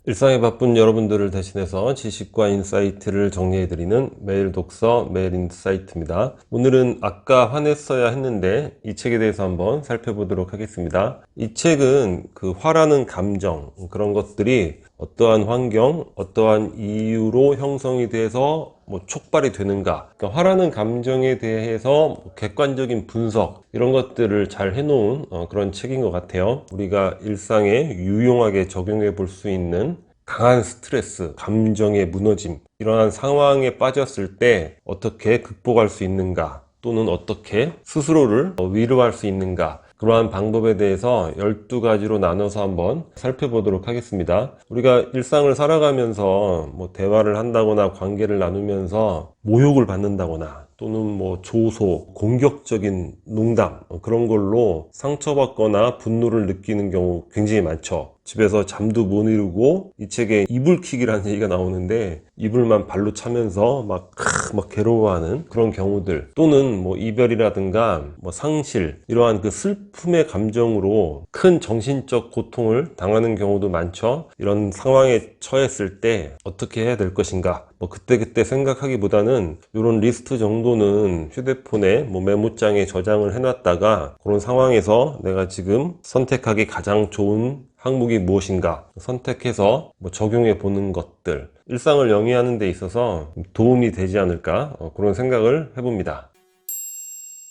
일상에 바쁜 여러분들을 대신해서 지식과 인사이트를 정리해드리는 매일 독서, 매일 인사이트입니다. 오늘은 아까 화냈어야 했는데 이 책에 대해서 한번 살펴보도록 하겠습니다. 이 책은 그 화라는 감정, 그런 것들이 어떠한 환경, 어떠한 이유로 형성이 돼서 촉발이 되는가. 그러니까 화라는 감정에 대해서 객관적인 분석, 이런 것들을 잘 해놓은 그런 책인 것 같아요. 우리가 일상에 유용하게 적용해 볼 수 있는 강한 스트레스, 감정의 무너짐, 이러한 상황에 빠졌을 때 어떻게 극복할 수 있는가, 또는 어떻게 스스로를 위로할 수 있는가, 그러한 방법에 대해서 12가지로 나눠서 한번 살펴보도록 하겠습니다. 우리가 일상을 살아가면서 대화를 한다거나 관계를 나누면서 모욕을 받는다거나 또는 조소, 공격적인 농담, 그런 걸로 상처받거나 분노를 느끼는 경우 굉장히 많죠. 집에서 잠도 못 이루고 이 책에 이불킥이라는 얘기가 나오는데 이불만 발로 차면서 막 괴로워하는 그런 경우들, 또는 이별이라든가 상실, 이러한 그 슬픔의 감정으로 큰 정신적 고통을 당하는 경우도 많죠. 이런 상황에 처했을 때 어떻게 해야 될 것인가, 그때그때 생각하기보다는 이런 리스트 정도는 휴대폰에 메모장에 저장을 해놨다가 그런 상황에서 내가 지금 선택하기 가장 좋은 항목이 무엇인가 선택해서 적용해 보는 것들, 일상을 영위하는 데 있어서 도움이 되지 않을까, 그런 생각을 해봅니다.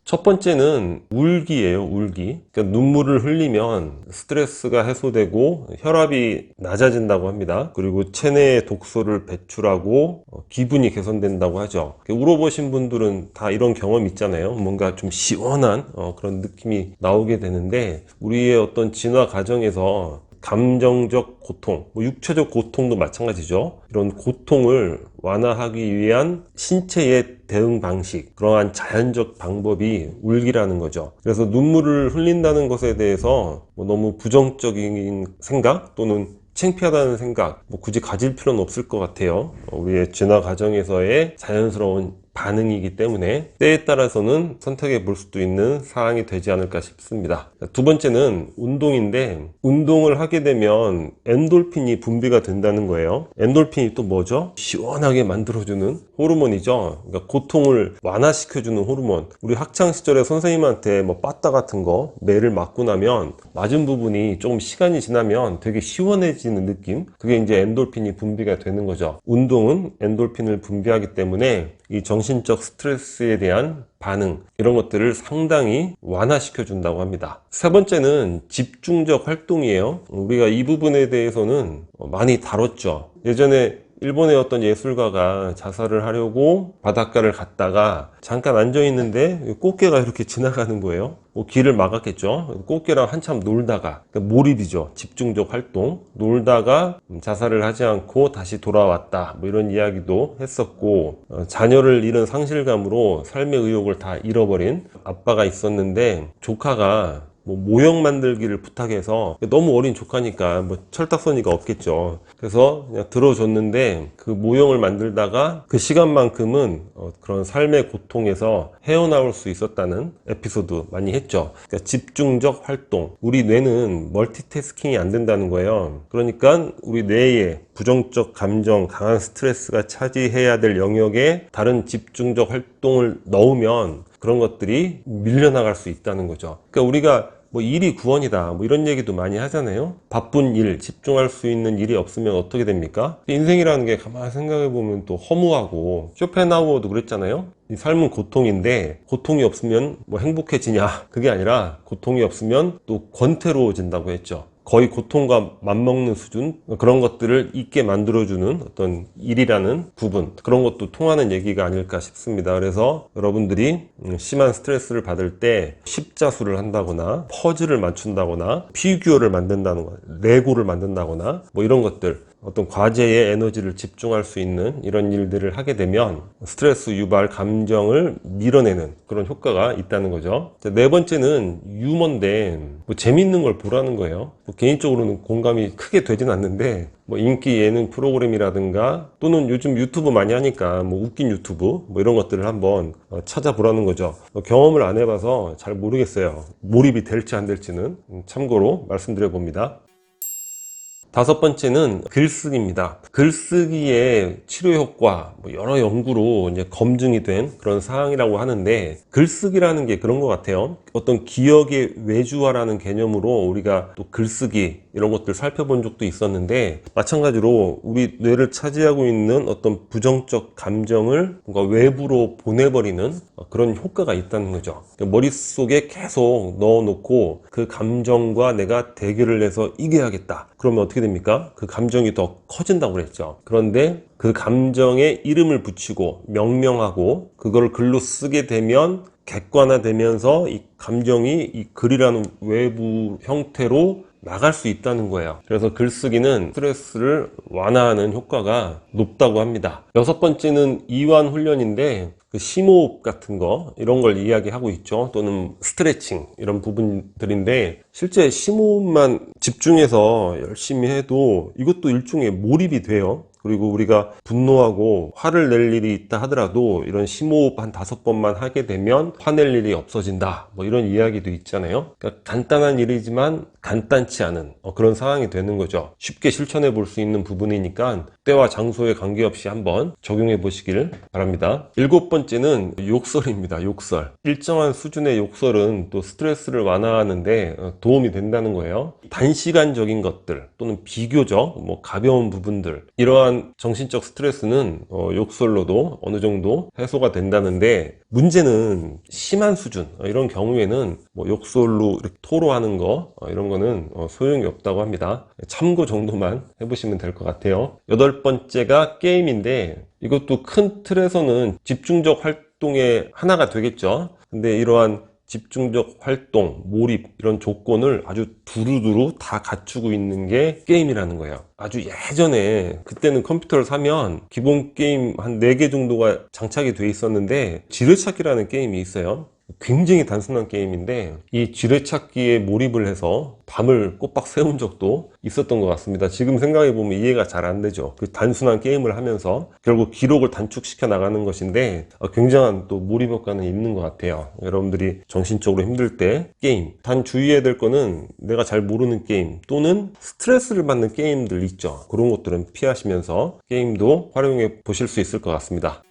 첫 번째는 울기예요. 울기. 그러니까 눈물을 흘리면 스트레스가 해소되고 혈압이 낮아진다고 합니다. 그리고 체내의 독소를 배출하고 기분이 개선된다고 하죠. 울어보신 분들은 다 이런 경험 있잖아요. 뭔가 좀 시원한 그런 느낌이 나오게 되는데, 우리의 어떤 진화 과정에서 감정적 고통, 육체적 고통도 마찬가지죠. 이런 고통을 완화하기 위한 신체의 대응 방식, 그러한 자연적 방법이 울기라는 거죠. 그래서 눈물을 흘린다는 것에 대해서 너무 부정적인 생각 또는 창피하다는 생각 굳이 가질 필요는 없을 것 같아요. 우리의 진화 과정에서의 자연스러운 반응이기 때문에 때에 따라서는 선택해 볼 수도 있는 사항이 되지 않을까 싶습니다. 두 번째는 운동인데, 운동을 하게 되면 엔돌핀이 분비가 된다는 거예요. 엔돌핀이 또 뭐죠? 시원하게 만들어주는 호르몬이죠. 그러니까 고통을 완화시켜주는 호르몬. 우리 학창시절에 선생님한테 빠따 같은 거 매를 맞고 나면 맞은 부분이 조금 시간이 지나면 되게 시원해지는 느낌, 그게 이제 엔돌핀이 분비가 되는 거죠. 운동은 엔돌핀을 분비하기 때문에 이 정신적 스트레스에 대한 반응, 이런 것들을 상당히 완화시켜 준다고 합니다. 세 번째는 집중적 활동이에요. 우리가 이 부분에 대해서는 많이 다뤘죠. 예전에 일본의 어떤 예술가가 자살을 하려고 바닷가를 갔다가 잠깐 앉아 있는데 꽃게가 이렇게 지나가는 거예요. 길을 막았겠죠. 꽃게랑 한참 놀다가, 그러니까 몰입이죠. 집중적 활동. 놀다가 자살을 하지 않고 다시 돌아왔다, 이런 이야기도 했었고, 자녀를 잃은 상실감으로 삶의 의욕을 다 잃어버린 아빠가 있었는데, 조카가 모형 만들기를 부탁해서, 너무 어린 조카니까 철딱서니가 없겠죠. 그래서 그냥 들어줬는데 그 모형을 만들다가 그 시간만큼은 그런 삶의 고통에서 헤어나올 수 있었다는 에피소드 많이 했죠. 그러니까 집중적 활동, 우리 뇌는 멀티태스킹이 안 된다는 거예요. 그러니까 우리 뇌에 부정적 감정, 강한 스트레스가 차지해야 될 영역에 다른 집중적 활동을 넣으면 그런 것들이 밀려나갈 수 있다는 거죠. 그러니까 우리가 일이 구원이다, 이런 얘기도 많이 하잖아요. 바쁜 일, 집중할 수 있는 일이 없으면 어떻게 됩니까? 인생이라는 게 가만히 생각해 보면 또 허무하고, 쇼펜하우어도 그랬잖아요. 이 삶은 고통인데 고통이 없으면 행복해지냐? 그게 아니라 고통이 없으면 또 권태로워진다고 했죠. 거의 고통과 맞먹는 수준, 그런 것들을 잊게 만들어주는 어떤 일이라는 부분, 그런 것도 통하는 얘기가 아닐까 싶습니다. 그래서 여러분들이 심한 스트레스를 받을 때 십자수를 한다거나 퍼즐을 맞춘다거나 피규어를 만든다거나 레고를 만든다거나 이런 것들, 어떤 과제에 에너지를 집중할 수 있는 이런 일들을 하게 되면 스트레스 유발 감정을 밀어내는 그런 효과가 있다는 거죠. 네 번째는 유머인데 재밌는 걸 보라는 거예요. 개인적으로는 공감이 크게 되진 않는데 인기 예능 프로그램이라든가 또는 요즘 유튜브 많이 하니까 웃긴 유튜브 이런 것들을 한번 찾아보라는 거죠. 경험을 안 해봐서 잘 모르겠어요. 몰입이 될지 안 될지는 참고로 말씀드려 봅니다. 다섯 번째는 글쓰기입니다. 글쓰기의 치료 효과, 여러 연구로 이제 검증이 된 그런 사항이라고 하는데, 글쓰기라는 게 그런 것 같아요. 어떤 기억의 외주화라는 개념으로 우리가 또 글쓰기 이런 것들 살펴본 적도 있었는데, 마찬가지로 우리 뇌를 차지하고 있는 어떤 부정적 감정을 뭔가 외부로 보내버리는 그런 효과가 있다는 거죠. 머릿속에 계속 넣어놓고 그 감정과 내가 대결을 해서 이겨야겠다. 그러면 어떻게 됩니까? 그 감정이 더 커진다고 그랬죠. 그런데 그 감정에 이름을 붙이고 명명하고 그걸 글로 쓰게 되면 객관화되면서 이 감정이 이 글이라는 외부 형태로 나갈 수 있다는 거예요. 그래서 글쓰기는 스트레스를 완화하는 효과가 높다고 합니다. 여섯 번째는 이완 훈련인데, 그 심호흡 같은 거 이런 걸 이야기하고 있죠. 또는 스트레칭 이런 부분들인데, 실제 심호흡만 집중해서 열심히 해도 이것도 일종의 몰입이 돼요. 그리고 우리가 분노하고 화를 낼 일이 있다 하더라도 이런 심호흡 한 5번만 하게 되면 화낼 일이 없어진다, 이런 이야기도 있잖아요. 그러니까 간단한 일이지만 간단치 않은 그런 상황이 되는 거죠. 쉽게 실천해 볼 수 있는 부분이니까 때와 장소에 관계없이 한번 적용해 보시길 바랍니다. 일곱 번째는 욕설입니다. 욕설. 일정한 수준의 욕설은 또 스트레스를 완화하는데 도움이 된다는 거예요. 단시간적인 것들 또는 비교적 가벼운 부분들, 이러한 정신적 스트레스는 욕설로도 어느 정도 해소가 된다는데, 문제는 심한 수준, 이런 경우에는 욕설로 이렇게 토로하는 거 이런 거는 소용이 없다고 합니다. 참고 정도만 해보시면 될 것 같아요. 여덟 번째가 게임인데, 이것도 큰 틀에서는 집중적 활동의 하나가 되겠죠. 근데 이러한 집중적 활동, 몰입 이런 조건을 아주 두루두루 다 갖추고 있는 게 게임이라는 거예요. 아주 예전에, 그때는 컴퓨터를 사면 기본 게임 한 4개 정도가 장착이 돼 있었는데, 지뢰찾기라는 게임이 있어요. 굉장히 단순한 게임인데 이 지뢰찾기에 몰입을 해서 밤을 꼬박 새운 적도 있었던 것 같습니다. 지금 생각해보면 이해가 잘 안 되죠. 그 단순한 게임을 하면서 결국 기록을 단축시켜 나가는 것인데 굉장한 또 몰입 효과는 있는 것 같아요. 여러분들이 정신적으로 힘들 때 게임, 단 주의해야 될 거는 내가 잘 모르는 게임 또는 스트레스를 받는 게임들 있죠. 그런 것들은 피하시면서 게임도 활용해 보실 수 있을 것 같습니다.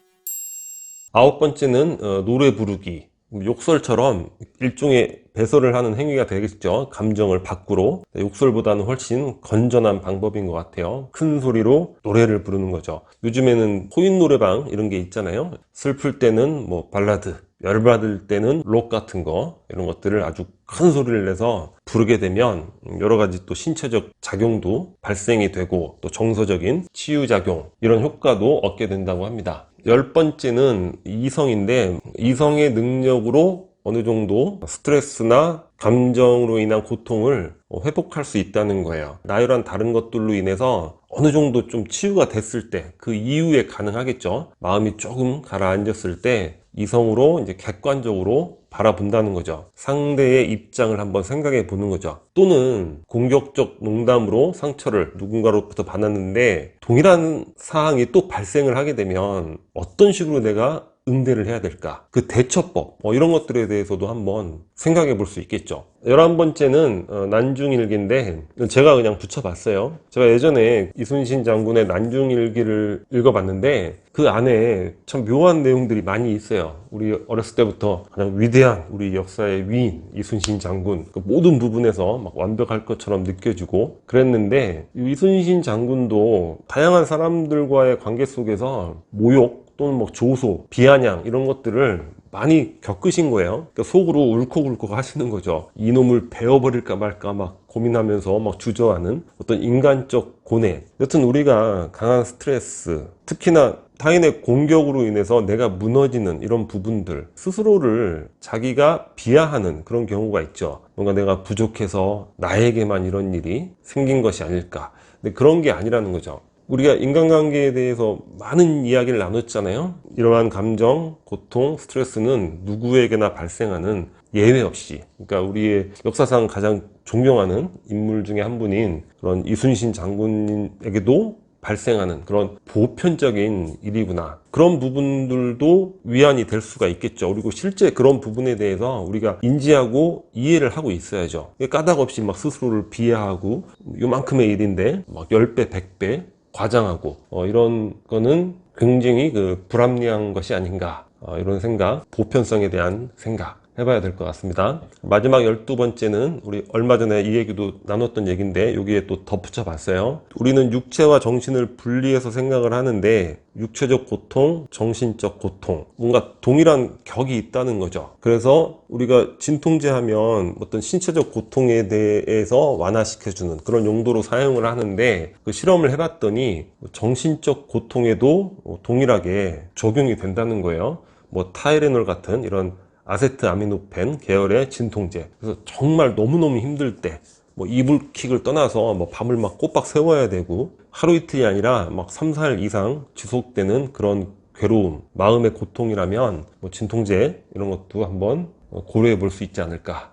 아홉 번째는 노래 부르기. 욕설처럼 일종의 배설을 하는 행위가 되겠죠. 감정을 밖으로. 욕설보다는 훨씬 건전한 방법인 것 같아요. 큰 소리로 노래를 부르는 거죠. 요즘에는 코인 노래방 이런 게 있잖아요. 슬플 때는 발라드, 열받을 때는 록 같은 거, 이런 것들을 아주 큰 소리를 내서 부르게 되면 여러 가지 또 신체적 작용도 발생이 되고 또 정서적인 치유작용, 이런 효과도 얻게 된다고 합니다. 열 번째는 이성인데, 이성의 능력으로 어느 정도 스트레스나 감정으로 인한 고통을 회복할 수 있다는 거예요. 나열한 다른 것들로 인해서 어느 정도 좀 치유가 됐을 때, 그 이후에 가능하겠죠. 마음이 조금 가라앉았을 때 이성으로 이제 객관적으로 바라본다는 거죠. 상대의 입장을 한번 생각해 보는 거죠. 또는 공격적 농담으로 상처를 누군가로부터 받았는데 동일한 사항이 또 발생을 하게 되면 어떤 식으로 내가 응대를 해야 될까? 그 대처법, 이런 것들에 대해서도 한번 생각해 볼 수 있겠죠. 11번째는 난중일기인데 제가 그냥 붙여봤어요. 제가 예전에 이순신 장군의 난중일기를 읽어봤는데 그 안에 참 묘한 내용들이 많이 있어요. 우리 어렸을 때부터 가장 위대한 우리 역사의 위인 이순신 장군, 그 모든 부분에서 막 완벽할 것처럼 느껴지고 그랬는데, 이순신 장군도 다양한 사람들과의 관계 속에서 모욕 또는 조소, 비아냥 이런 것들을 많이 겪으신 거예요. 그러니까 속으로 울컥울컥 하시는 거죠. 이놈을 베어버릴까 말까 막 고민하면서 막 주저하는 어떤 인간적 고뇌. 여튼 우리가 강한 스트레스, 특히나 타인의 공격으로 인해서 내가 무너지는 이런 부분들, 스스로를 자기가 비하하는 그런 경우가 있죠. 뭔가 내가 부족해서 나에게만 이런 일이 생긴 것이 아닐까. 근데 그런 게 아니라는 거죠. 우리가 인간관계에 대해서 많은 이야기를 나눴잖아요. 이러한 감정, 고통, 스트레스는 누구에게나 발생하는 예외 없이, 그러니까 우리의 역사상 가장 존경하는 인물 중에 한 분인 그런 이순신 장군에게도 발생하는 그런 보편적인 일이구나. 그런 부분들도 위안이 될 수가 있겠죠. 그리고 실제 그런 부분에 대해서 우리가 인지하고 이해를 하고 있어야죠. 까닭 없이 막 스스로를 비하하고 요만큼의 일인데 막 10배, 100배 과장하고 이런 거는 굉장히 불합리한 것이 아닌가, 이런 생각, 보편성에 대한 생각 해봐야 될 것 같습니다. 마지막 12번째는 우리 얼마 전에 이 얘기도 나눴던 얘기인데 여기에 또 덧붙여 봤어요. 우리는 육체와 정신을 분리해서 생각을 하는데 육체적 고통, 정신적 고통, 뭔가 동일한 격이 있다는 거죠. 그래서 우리가 진통제 하면 어떤 신체적 고통에 대해서 완화시켜주는 그런 용도로 사용을 하는데 그 실험을 해봤더니 정신적 고통에도 동일하게 적용이 된다는 거예요. 뭐 타이레놀 같은 이런 아세트아미노펜 계열의 진통제. 그래서 정말 너무너무 힘들 때, 뭐 이불킥을 떠나서 뭐 밤을 막 꼬박 세워야 되고 하루 이틀이 아니라 막 3, 4일 이상 지속되는 그런 괴로움, 마음의 고통이라면 뭐 진통제 이런 것도 한번 고려해 볼 수 있지 않을까.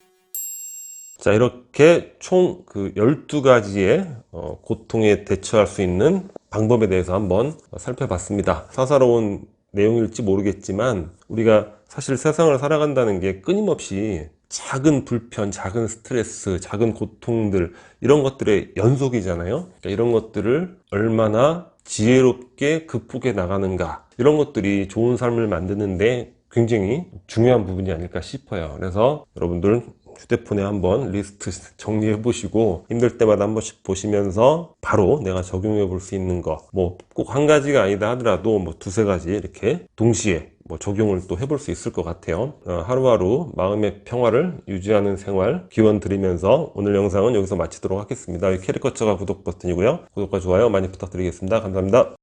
자, 이렇게 총 12가지의 고통에 대처할 수 있는 방법에 대해서 한번 살펴봤습니다. 사사로운 내용일지 모르겠지만 우리가 사실 세상을 살아간다는 게 끊임없이 작은 불편, 작은 스트레스, 작은 고통들 이런 것들의 연속이잖아요. 그러니까 이런 것들을 얼마나 지혜롭게 극복해 나가는가, 이런 것들이 좋은 삶을 만드는데 굉장히 중요한 부분이 아닐까 싶어요. 그래서 여러분들 휴대폰에 한번 리스트 정리해 보시고 힘들 때마다 한 번씩 보시면서 바로 내가 적용해 볼 수 있는 거, 뭐 꼭 한 가지가 아니다 하더라도 뭐 두세 가지 이렇게 동시에 뭐 적용을 또 해볼 수 있을 것 같아요. 하루하루 마음의 평화를 유지하는 생활 기원 드리면서 오늘 영상은 여기서 마치도록 하겠습니다. 캐릭터처가 구독 버튼이고요. 구독과 좋아요 많이 부탁드리겠습니다. 감사합니다.